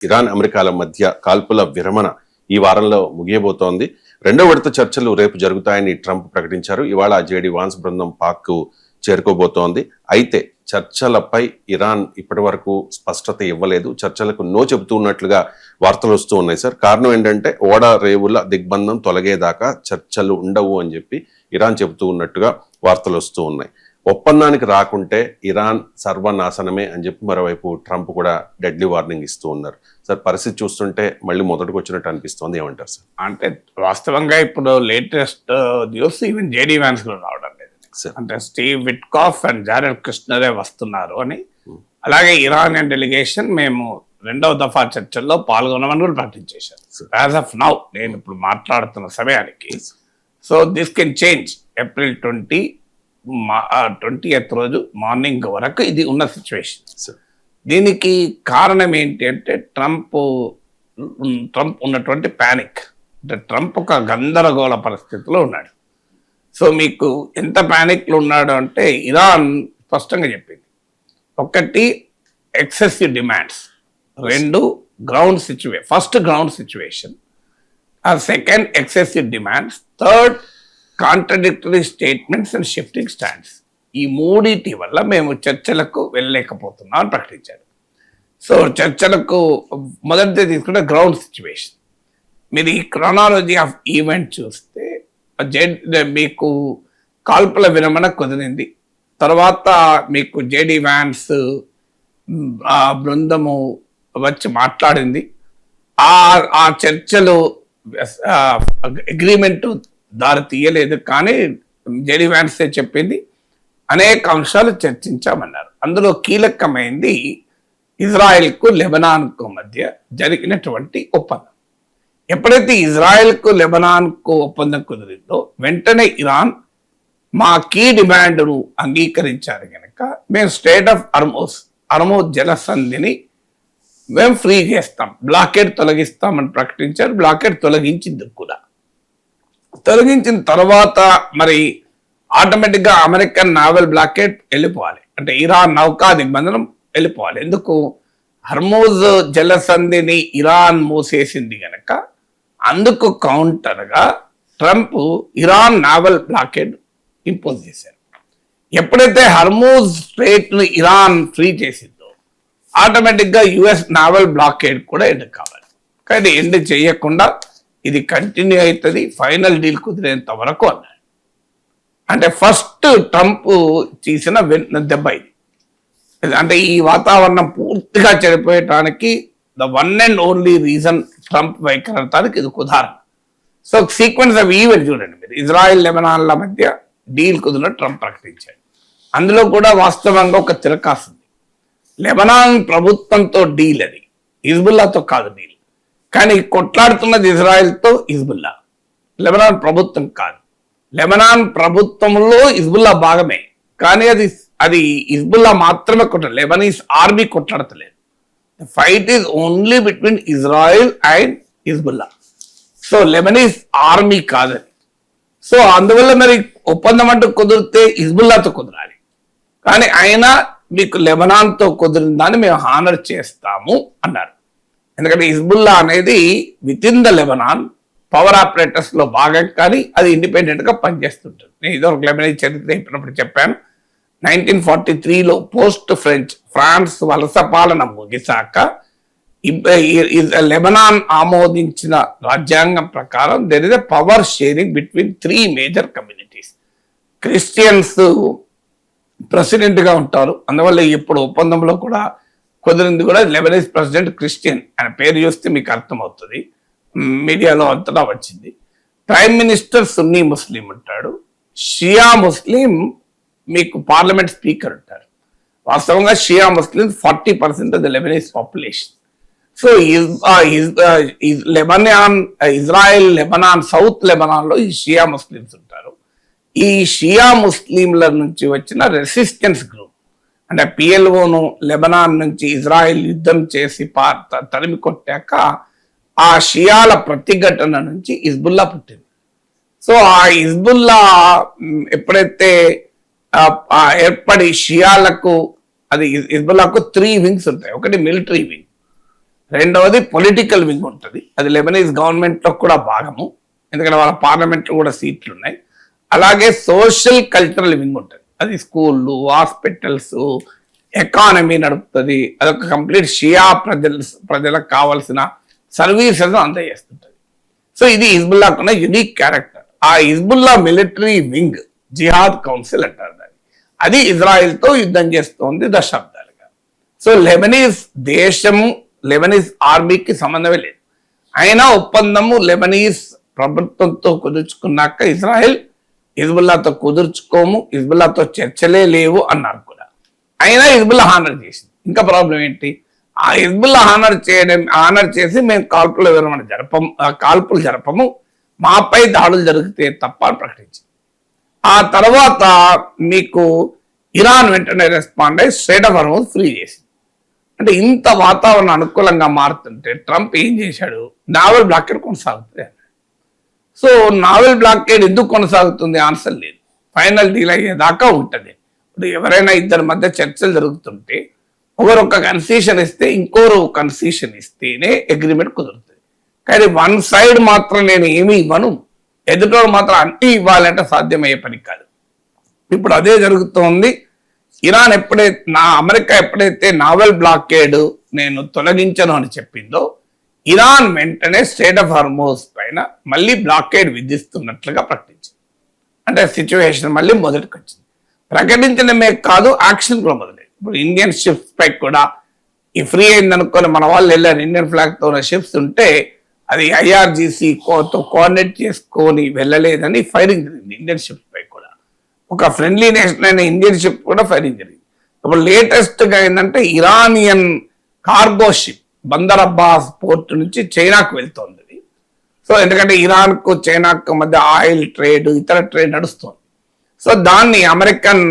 Iran అమెరికాల మధ్య కాల్పుల విరమణ ఈ వారంలో ముగియబోతోంది. రెండో విడత చర్చలు రేపు జరుగుతాయని ట్రంప్ ప్రకటించారు. ఇవాళ జేడీ వాన్స్ బృందం పాక్ చేరుకోబోతోంది. అయితే చర్చలపై ఇరాన్ ఇప్పటి వరకు స్పష్టత ఇవ్వలేదు. చర్చలకు నో చెబుతున్నట్లుగా వార్తలు వస్తూ ఉన్నాయి సార్. కారణం ఏంటంటే ఓడ రేవుల దిగ్బంధం తొలగేదాకా చర్చలు ఉండవు అని చెప్పి ఇరాన్ చెబుతూ ఉన్నట్టుగా వార్తలు వస్తూ ఉన్నాయి. ఒప్పందానికి రాకుంటే ఇరాన్ సర్వనాశనమే అని చెప్పి మరోవైపు ట్రంప్ కూడా డెడ్లీ వార్నింగ్ ఇస్తూ ఉన్నారు. సార్ పరిస్థితి చూస్తుంటే మళ్ళీ మొదటికి వచ్చినట్టు అనిపిస్తోంది, ఏమంటారు సార్? అంటే వాస్తవంగా ఇప్పుడు latest news even JD Vance కూడా రావడం లేదు. అంటే స్టీవ్ విట్కాఫ్ అండ్ జారెడ్ కుష్నరే వస్తున్నారు అని, అలాగే ఇరానియన్ డెలిగేషన్ మేము రెండవ దఫా చర్చల్లో పాల్గొనమని కూడా ప్రకటించేశారు. యాజ్ ఆఫ్ నౌ నేను ఇప్పుడు మాట్లాడుతున్న సమయానికి. So this can change. April 20th రోజు మార్నింగ్ వరకు ఇది ఉన్న సిచ్యువేషన్. దీనికి కారణం ఏంటి అంటే ట్రంప్ ఉన్నటువంటి ప్యానిక్. అంటే ట్రంప్ ఒక గందరగోళ పరిస్థితిలో ఉన్నాడు. సో మీకు ఎంత ప్యానిక్లో ఉన్నాడు అంటే ఇరాన్ స్పష్టంగా చెప్పింది, ఒకటి ఎక్సెసివ్ డిమాండ్స్, రెండు ground situation, first ground situation, second excessive demands, third contradictory statements and shifting stands. ఈ మూడిటి వల్ల మేము చర్చలకు వెళ్ళలేకపోతున్నాం అని ప్రకటించారు. సో చర్చలకు మొదటిది తీసుకుంటే గ్రౌండ్ సిచ్యువేషన్. మీరు ఈ క్రోనాలజీ ఆఫ్ ఈవెంట్ చూస్తే మీకు కాల్పుల విరమణ కుదిరింది, తర్వాత మీకు జేడీ వ్యాన్స్ బృందము వచ్చి మాట్లాడింది. ఆ చర్చలు అగ్రిమెంట్ దారి తీయలేదు, కానీ జేడీ వ్యాన్సే చెప్పింది అనేక అంశాలు చర్చించామన్నారు. అందులో కీలకమైంది ఇజ్రాయెల్కు లెబనాన్కు మధ్య జరిగినటువంటి ఒప్పందం. ఎప్పుడైతే ఇజ్రాయెల్కు లెబనాన్కు ఒప్పందం కుదిరిందో వెంటనే ఇరాన్ మా కీ డిమాండ్ను అంగీకరించారు కనుక మేము స్టేట్ ఆఫ్ అర్మోజ్ జలసంధిని మేము ఫ్రీ చేస్తాం, బ్లాకేడ్ తొలగిస్తామని ప్రకటించారు. బ్లాకేడ్ తొలగించింది కూడా. తొలగించిన తర్వాత మరి ఆటోమేటిక్గా అమెరికన్ నావల్ బ్లాకేడ్ వెళ్ళిపోవాలి, అంటే ఇరాన్ నౌకా దిగ్బంధనం వెళ్ళిపోవాలి. ఎందుకు? హర్మూజ్ జలసంధిని ఇరాన్ మూసేసింది గనక అందుకు కౌంటర్గా Trump Iran naval blockade impose చేశారు. ఎప్పుడైతే హర్మూజ్ స్ట్రైట్ను ఇరాన్ ఫ్రీ చేసిందో ఆటోమేటిక్గా యుఎస్ నావల్ బ్లాకేడ్ కూడా ఎండ్ కావాలి. కానీ ఎండ్ చేయకుండా ఇది కంటిన్యూ అవుతుంది ఫైనల్ డీల్ కుదిరేంత వరకు అన్నాడు. అంటే ఫస్ట్ ట్రంప్ చేసిన దెబ్బ ఇది. అంటే ఈ వాతావరణం పూర్తిగా చెడిపోయటానికి the one and only reason Trump వైఖరితానికి ఇది ఉదాహరణ. సో సీక్వెన్స్ ఆఫ్ ఈవెంట్ చూడండి మీరు. ఇజ్రాయెల్ లెబనాన్ల మధ్య డీల్ కుదిరిన ట్రంప్ ప్రకటించాడు. అందులో కూడా వాస్తవంగా ఒక తిరకాసు ఉంది. లెబనాన్ ప్రభుత్వంతో డీల్, అది హిజ్బుల్లాతో కాదు డీల్. కానీ కొట్లాడుతున్నది ఇజ్రాయెల్తో హిజ్బుల్లా, లెబనాన్ ప్రభుత్వం కాదు. లెబనాన్ ప్రభుత్వంలో హిజ్బుల్లా భాగమే, కానీ అది హిజ్బుల్లా మాత్రమే కొట్టాడు, లెబనీస్ ఆర్మీ కొట్లాడతలేదు. The fight is only between Israel and Hezbollah. So Lebanese army కాదని. సో అందువల్ల మరి ఒప్పందం అంటూ కుదిరితే హిజ్బుల్లాతో కుదరాలి, కానీ అయినా మీకు లెబనాన్తో కుదిరిందని మేము హానర్ చేస్తాము అన్నారు. ఎందుకంటే హిజ్బుల్లా అనేది with in the Lebanon power operators లో భాగం, కానీ అది ఇండిపెండెంట్ గా పనిచేస్తుంటుంది. నేను ఇదో ఒక లెబనీస్ చరిత్ర చెప్పినప్పుడు చెప్పాను. 1943లో పోస్ట్ ఫ్రాన్స్ వలస పాలన ముగిసాక లెబనాన్ ఆమోదించిన రాజ్యాంగం ప్రకారం there is a power sharing between 3 major communities. Christians president గా ఉంటారు. అందువల్ల ఇప్పుడు ఒప్పందంలో కూడా కుదిరింది కూడా లెబనీస్ ప్రెసిడెంట్ క్రిస్టియన్. ఆయన పేరు చూస్తే మీకు అర్థమవుతుంది, మీడియాలో అంతటా వచ్చింది. ప్రైమ్ మినిస్టర్ సున్నీ ముస్లిం ఉంటాడు, షియా ముస్లిం మీకు పార్లమెంట్ స్పీకర్ ఉంటారు. వాస్తవంగా Shia Muslim 40% of the Lebanese population. So Israel Lebanon, south లెబనాన్లో ఈ షియా ముస్లిమ్స్ ఉంటారు. ఈ షియా ముస్లింల నుంచి వచ్చిన రెసిస్టెన్స్ గ్రూప్, అంటే పిఎల్ఓను లెబనాన్ నుంచి ఇజ్రాయెల్ యుద్ధం చేసి తరిమి కొట్టాక ఆ షియాల ప్రతిఘటన నుంచి హిజ్బుల్లా పుట్టింది. సో ఆ హిజ్బుల్లా ఎప్పుడైతే ఏర్పడి షియాలకు, అది హిజ్బుల్లాకు 3 వింగ్స్ ఉంటాయి. ఒకటి మిలిటరీ వింగ్, రెండవది పొలిటికల్ వింగ్ ఉంటుంది, అది లెబనీస్ గవర్నమెంట్ లో కూడా భాగము, ఎందుకంటే వాళ్ళ పార్లమెంట్ లో కూడా సీట్లు ఉన్నాయి. అలాగే సోషల్ కల్చరల్ వింగ్ ఉంటుంది, అది స్కూళ్ళు, హాస్పిటల్స్, ఎకానమీ నడుపుతుంది, అదొక కంప్లీట్ షియా ప్రజలకు కావాల్సిన సర్వీసెస్ అందజేస్తుంటది. సో ఇది హిజ్బుల్లాకున్న యునిక్ క్యారెక్టర్. ఆ హిజ్బుల్లా మిలిటరీ వింగ్ జిహాద్ కౌన్సిల్ అంటారు దాన్ని, అది ఇజ్రాయెల్తో యుద్ధం చేస్తోంది దశాబ్దాలుగా. సో లెబనీస్ ఆర్మీకి సంబంధమే లేదు. అయినా ఒప్పందము లెబనీస్ ప్రభుత్వంతో కుదుర్చుకున్నాక ఇజ్రాయెల్ హిజ్బుల్లాతో కుదుర్చుకోము, హిజ్బుల్లాతో చర్చలే లేవు అన్నారు కూడా. అయినా హిజ్బుల్లా హానర్ చేసింది. ఇంకా ప్రాబ్లం ఏంటి, ఆ హిజ్బుల్లా హానర్ చేసి మేము కాల్పులు జరపము, మాపై దాడులు జరిగితే తప్ప అని ప్రకటించింది. ఆ తర్వాత మీకు ఇరాన్ వెంటనే రెస్పాండ్ అయ్యి స్ట్రైట్ ఆఫ్ హార్మోజ్ ఫ్రీ చేసింది. అంటే ఇంత వాతావరణం అనుకూలంగా మారుతుంటే ట్రంప్ ఏం చేశాడు, నావల్ బ్లాకేడ్ కొనసాగుతుంది అన్నాడు. సో నావల్ బ్లాకేడ్ ఎందుకు కొనసాగుతుంది, ఆన్సర్ లేదు. ఫైనల్ డీల్ అయ్యేదాకా ఉంటుంది. ఇప్పుడు ఎవరైనా ఇద్దరి మధ్య చర్చలు జరుగుతుంటే ఒకరు ఒక కన్సెషన్ ఇస్తే ఇంకోరు కన్సెషన్ ఇస్తేనే అగ్రిమెంట్ కుదురుతుంది. కానీ వన్ సైడ్ మాత్రం నేను ఏమి ఇవ్వను, ఎదుటోడు మాత్రం అన్నీ ఇవ్వాలంటే సాధ్యమయ్యే పని కాదు. ఇప్పుడు అదే జరుగుతోంది. అమెరికా ఎప్పుడైతే నావల్ బ్లాకేడ్ నేను తొలగించను అని చెప్పిందో, ఇరాన్ వెంటనే స్ట్రైట్ ఆఫ్ హార్మోజ్ పైన మళ్ళీ బ్లాకేడ్ విధిస్తున్నట్లుగా ప్రకటించింది. అంటే సిచ్యువేషన్ మళ్ళీ మొదటికి వచ్చింది. ప్రకటించడమే కాదు, యాక్షన్ కూడా మొదలైంది. ఇప్పుడు ఇండియన్ షిప్స్ పై కూడా ఈ ఫ్రీ అయింది అనుకోని మన వాళ్ళు వెళ్ళారు, ఇండియన్ ఫ్లాగ్ తో ఉన్న షిప్స్ ఉంటే అది IRGC తో కోఆర్డినేట్ చేసుకొని వెళ్ళలేదని ఫైరింగ్ జరిగింది. ఇండియన్ షిప్స్ పై కూడా ఒక ఫ్రెండ్లీ నేషన్ అయిన ఇండియన్ షిప్ కూడా ఫైరింగ్ జరిగింది. ఇప్పుడు లేటెస్ట్ గా ఏంటంటే Iranian cargo ship Bandar Abbas port నుంచి చైనాకు వెళ్తోంది. సో ఎందుకంటే ఇరాన్ కు చైనాకు మధ్య ఆయిల్ ట్రేడ్, ఇతర ట్రేడ్ నడుస్తుంది. సో దాన్ని అమెరికన్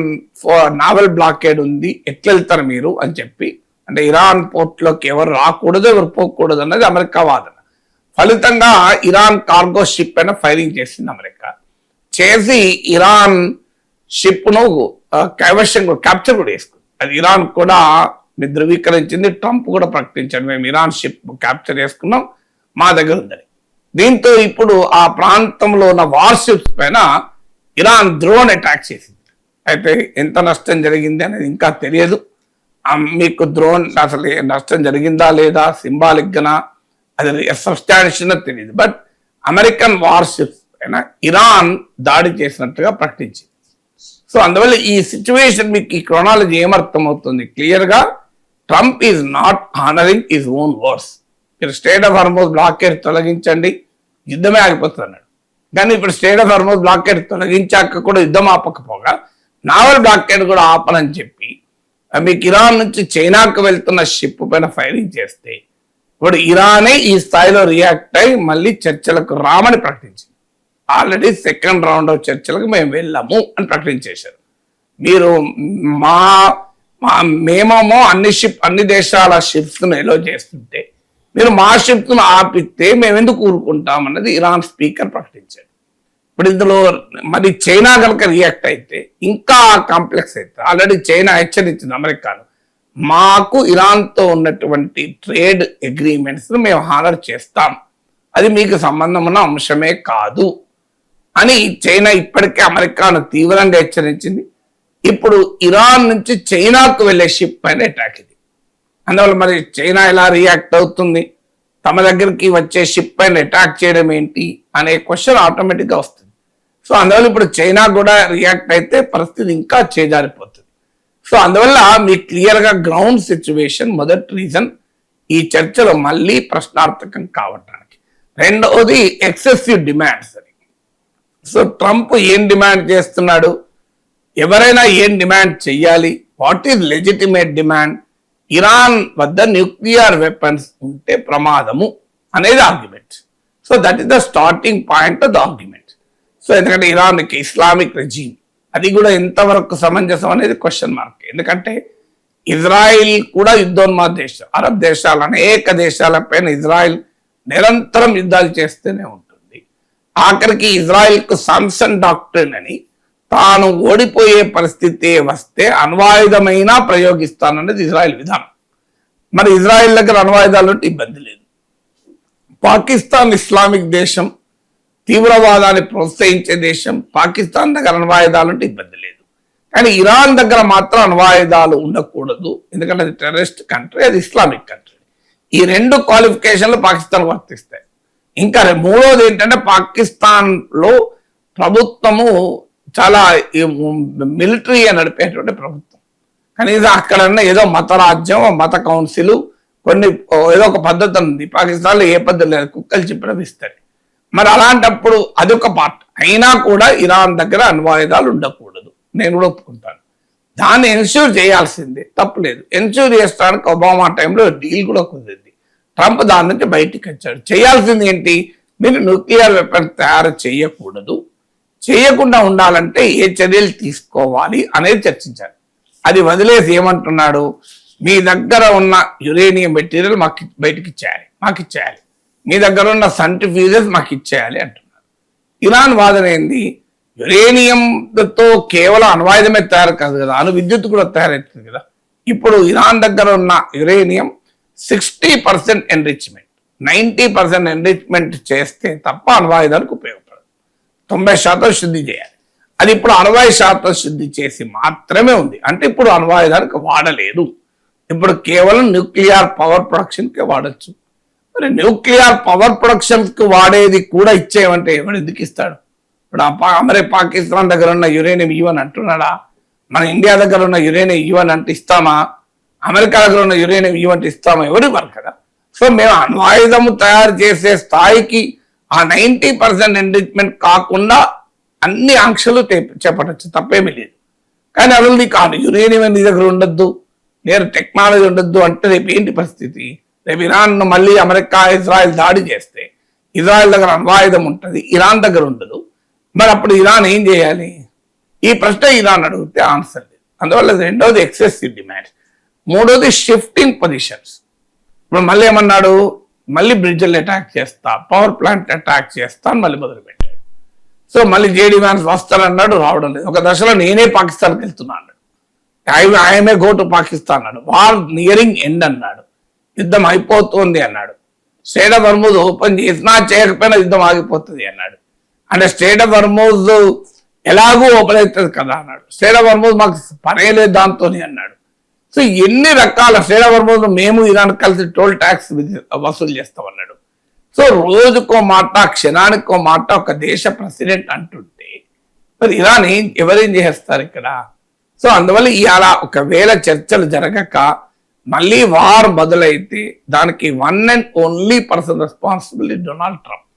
నావల్ బ్లాకేడ్ ఉంది, ఎట్లా వెళ్తారు మీరు అని చెప్పి, అంటే ఇరాన్ పోర్ట్లోకి ఎవరు రాకూడదు, ఎవరు పోకూడదు అన్నది అమెరికా వాదన. ఫలితంగా ఇరాన్ కార్గో షిప్ పైన ఫైరింగ్ చేసింది అమెరికా. చేసి ఇరాన్ షిప్ ను కైవశం క్యాప్చర్ కూడా చేసుకుంది. అది ఇరాన్ కూడా ధృవీకరించింది. ట్రంప్ కూడా ప్రకటించాడు, మేము ఇరాన్ షిప్ క్యాప్చర్ చేసుకున్నాం, మా దగ్గర ఉందని. దీంతో ఇప్పుడు ఆ ప్రాంతంలో ఉన్న వార్షిప్స్ పైన ఇరాన్ డ్రోన్ అటాక్ చేసింది. అయితే ఎంత నష్టం జరిగింది అనేది ఇంకా తెలియదు. మీకు డ్రోన్ అసలు నష్టం జరిగిందా లేదా, సింబాలిక్ గానా, అది సబ్స్టాన్షియల్ తెలియదు. బట్ అమెరికన్ వార్షిప్స్ పైన ఇరాన్ దాడి చేసినట్టుగా ప్రకటించింది. సో అందువల్ల ఈ సిచ్యువేషన్ మీకు ఈ క్రోనాలజీ ఏమర్థం అవుతుంది క్లియర్ గా, Trump is not honouring his own words. మీరు స్ట్రైట్ ఆఫ్ హార్మోజ్ బ్లాకేడ్ తొలగించండి, యుద్ధమే ఆగిపోతుంది అన్నాడు. కానీ ఇప్పుడు స్ట్రైట్ ఆఫ్ హార్మోజ్ బ్లాకేడ్ తొలగించాక కూడా యుద్ధం ఆపకపోగా నావల్ బ్లాకేడ్ కూడా ఆపనని చెప్పి మీకు ఇరాన్ నుంచి చైనాకు వెళ్తున్న షిప్ పైన ఫైరింగ్ చేస్తే ఇప్పుడు ఇరానే ఈ స్థాయిలో రియాక్ట్ అయి మళ్ళీ చర్చలకు రామని ప్రకటించింది. ఆల్రెడీ సెకండ్ రౌండ్ ఆఫ్ చర్చలకు మేము వెళ్ళాము అని ప్రకటించేశారు. మీరు మేమేమో అన్ని దేశాల షిప్స్ ను ఎలో చేస్తుంటే మీరు మా షిప్స్ ను ఆపితే మేము ఎందుకు ఊరుకుంటాం అన్నది ఇరాన్ స్పీకర్ ప్రకటించాడు. ఇప్పుడు ఇందులో మరి చైనా కనుక రియాక్ట్ అయితే ఇంకా కాంప్లెక్స్ అవుతుంది. ఆల్రెడీ చైనా హెచ్చరించింది అమెరికాను, మాకు ఇరాన్తో ఉన్నటువంటి ట్రేడ్ అగ్రిమెంట్స్ మేము హానర్ చేస్తాం, అది మీకు సంబంధం ఉన్న అంశమే కాదు అని చైనా ఇప్పటికే అమెరికాను తీవ్రంగా హెచ్చరించింది. ఇప్పుడు ఇరాన్ నుంచి చైనాకు వెళ్లే షిప్ పైన అటాక్ ఇది. అందువల్ల మరి చైనా ఎలా రియాక్ట్ అవుతుంది, తమ దగ్గరికి వచ్చే షిప్ పైన అటాక్ చేయడం ఏంటి అనే క్వశ్చన్ ఆటోమేటిక్గా వస్తుంది. సో అందువల్ల ఇప్పుడు చైనా కూడా రియాక్ట్ అయితే పరిస్థితి ఇంకా చేజారిపోతుంది. సో అందువల్ల మీకు క్లియర్గా గ్రౌండ్ సిచ్యువేషన్ మొదటి రీజన్ ఈ చర్చలో మళ్ళీ ప్రశ్నార్థకం కావటానికి. రెండవది ఎక్సెసివ్ డిమాండ్స్ అని. సో ట్రంప్ ఏం డిమాండ్ చేస్తున్నాడు, ఎవరైనా ఏం డిమాండ్ చెయ్యాలి, what is legitimate demand, Iran వద్ద న్యూక్లియర్ వెపన్స్ ఉంటే ప్రమాదము అనేది argument. So that is the starting point of the argument. So ఎందుకంటే ఇరాన్కి ఇస్లామిక్ రెజీమ్ అది కూడా ఎంతవరకు సమంజసం అనేది క్వశ్చన్ మార్క్. ఎందుకంటే ఇజ్రాయిల్ కూడా యుద్ధోన్మాద దేశం, అరబ్ దేశాలు అనేక దేశాలపైన ఇజ్రాయిల్ నిరంతరం యుద్ధాలు చేస్తూనే ఉంటుంది. ఆఖరికి ఇజ్రాయిల్కు సామ్సన్ డాక్ట్రిన్ అని తాను ఓడిపోయే పరిస్థితి వస్తే అణ్వాయుధమైనా ప్రయోగిస్తానన్నది ఇజ్రాయెల్ విధానం. మరి ఇజ్రాయెల్ దగ్గర అణ్వాయుధాలు ఉంటే ఇబ్బంది లేదు. పాకిస్తాన్ ఇస్లామిక్ దేశం, తీవ్రవాదాన్ని ప్రోత్సహించే దేశం. పాకిస్తాన్ దగ్గర అణ్వాయుధాలు ఉంటే ఇబ్బంది లేదు. కానీ ఇరాన్ దగ్గర మాత్రం అణ్వాయుధాలు ఉండకూడదు, ఎందుకంటే అది టెర్రరిస్ట్ కంట్రీ, అది ఇస్లామిక్ కంట్రీ. ఈ రెండు క్వాలిఫికేషన్లు పాకిస్తాన్ వర్తిస్తాయి. ఇంకా మూడోది ఏంటంటే పాకిస్తాన్ లో ప్రభుత్వము చాలా మిలిటరీ నడిపేటువంటి ప్రభుత్వం. కనీసం అక్కడన్నా ఏదో మత రాజ్యం, మత కౌన్సిల్, కొన్ని ఏదో ఒక పద్ధతి ఉంది. పాకిస్తాన్లో ఏ పద్ధతి లేదు, కుక్కలు చెప్పినవి ఇస్తారు. మరి అలాంటప్పుడు అదొక పార్ట్ అయినా కూడా ఇరాన్ దగ్గర అణ్వాయుధాలు ఉండకూడదు, నేను కూడా ఒప్పుకుంటాను. దాన్ని ఎన్ష్యూర్ చేయాల్సిందే, తప్పులేదు. ఎన్ష్యూర్ చేస్తానికి ఒబామా టైంలో డీల్ కూడా కుదిరింది. ట్రంప్ దాని నుంచి బయటికి వచ్చాడు. చేయాల్సింది ఏంటి, మీరు న్యూక్లియర్ వెపన్ తయారు చేయకూడదు, చేయకుండా ఉండాలంటే ఏ చర్యలు తీసుకోవాలి అనేది చర్చించారు. అది వదిలేసి ఏమంటున్నాడు, మీ దగ్గర ఉన్న యురేనియం మెటీరియల్ మాకు బయటకి ఇచ్చేయాలి, మీ దగ్గర ఉన్న సెంట్రిఫ్యూజెస్ మాకు ఇచ్చేయాలి అంటున్నారు. ఇరాన్ వాదన ఏంది, యురేనియంతో కేవలం అణ్వాయుధమే తయారు కాదు కదా, అణు విద్యుత్ కూడా తయారవుతుంది కదా. ఇప్పుడు ఇరాన్ దగ్గర ఉన్న యురేనియం 60% ఎన్రిచ్మెంట్, 90% ఎన్రిచ్మెంట్ చేస్తే తప్ప అణ్వాయుధానికి ఉపయోగపడదు. 90% శుద్ధి చేయాలి. అది ఇప్పుడు 60% శుద్ధి చేసి మాత్రమే ఉంది. అంటే ఇప్పుడు అణ్వాయుధానికి వాడలేదు, ఇప్పుడు కేవలం న్యూక్లియర్ పవర్ ప్రొడక్షన్కే వాడచ్చు. మరి న్యూక్లియర్ పవర్ ప్రొడక్షన్కి వాడేది కూడా ఇచ్చేయమంటే ఎవడు ఎందుకు ఇస్తాడు? ఇప్పుడు మరి పాకిస్తాన్ దగ్గర ఉన్న యురేనియం ఇవ్వని అంటున్నాడా? మన ఇండియా దగ్గర ఉన్న యురేనియం ఇవ్వని అంటే ఇస్తామా? అమెరికా దగ్గర ఉన్న యురేనియం ఇవ్వంటే ఇస్తామా? ఎవరు ఇవ్వరు కదా. సో మేము అణ్వాయుధము తయారు చేసే స్థాయికి ఆ 90% ఎన్రిచ్మెంట్ కాకుండా అన్ని ఆంక్షలు చేపట్టచ్చు, తప్పేమీ లేదు. కానీ అడుగుది కాదు, యురేనియం నీ దగ్గర ఉండొద్దు, నేను టెక్నాలజీ ఉండొద్దు అంటే రేపు ఏంటి పరిస్థితి? రేపు ఇరాన్ మళ్ళీ అమెరికా ఇజ్రాయెల్ దాడి చేస్తే ఇజ్రాయెల్ దగ్గర అణ్వాయుధం ఉంటుంది, ఇరాన్ దగ్గర ఉండదు. మరి అప్పుడు ఇరాన్ ఏం చేయాలి? ఈ ప్రశ్న ఇరాన్ అడిగితే ఆన్సర్ లేదు. అందువల్ల రెండోది ఎక్సెసివ్ డిమాండ్స్, మూడోది షిఫ్టింగ్ పొజిషన్స్. ఇప్పుడు మళ్ళీ ఏమన్నాడు, మళ్ళీ బ్రిడ్జ్లు అటాక్ చేస్తా, పవర్ ప్లాంట్ అటాక్ చేస్తా అని మళ్ళీ మొదలుపెట్టాడు. సో మళ్ళీ జేడీ వ్యాన్స్ వస్తానన్నాడు, రావడం లేదు. ఒక దశలో నేనే పాకిస్తాన్కి వెళ్తున్నా అన్నాడు, ఆయమే గో టు పాకిస్తాన్ అన్నాడు. వార్ నియరింగ్ ఎండ్ అన్నాడు, యుద్ధం అయిపోతుంది అన్నాడు. స్టేట్ ఆఫ్ హర్మూజ్ ఓపెన్ చేసినా చేయకపోయినా యుద్ధం ఆగిపోతుంది అన్నాడు. అంటే స్టేట్ ఆఫ్ హర్మూజ్ ఎలాగూ ఓపెన్ అవుతుంది కదా అన్నాడు. స్టేట్ ఆఫ్ హర్మూజ్ మాకు పనే లేదు దాంతో అన్నాడు. సో ఎన్ని రకాల స్టేట్ ఆఫ్ హర్మూజ్ మేము ఇరాన్ కలిసి టోల్ ట్యాక్స్ వసూలు చేస్తామన్నాడు. సో రోజుకో మాట, క్షణానికో మాట ఒక దేశ ప్రెసిడెంట్ అంటుంటే మరి ఇరాన్ ఎవరేం చేస్తారు ఇక్కడ? సో అందువల్ల ఇవాళ ఒకవేళ చర్చలు జరగక మళ్ళీ వార్ మొదలైతే దానికి one and only person responsible Donald Trump.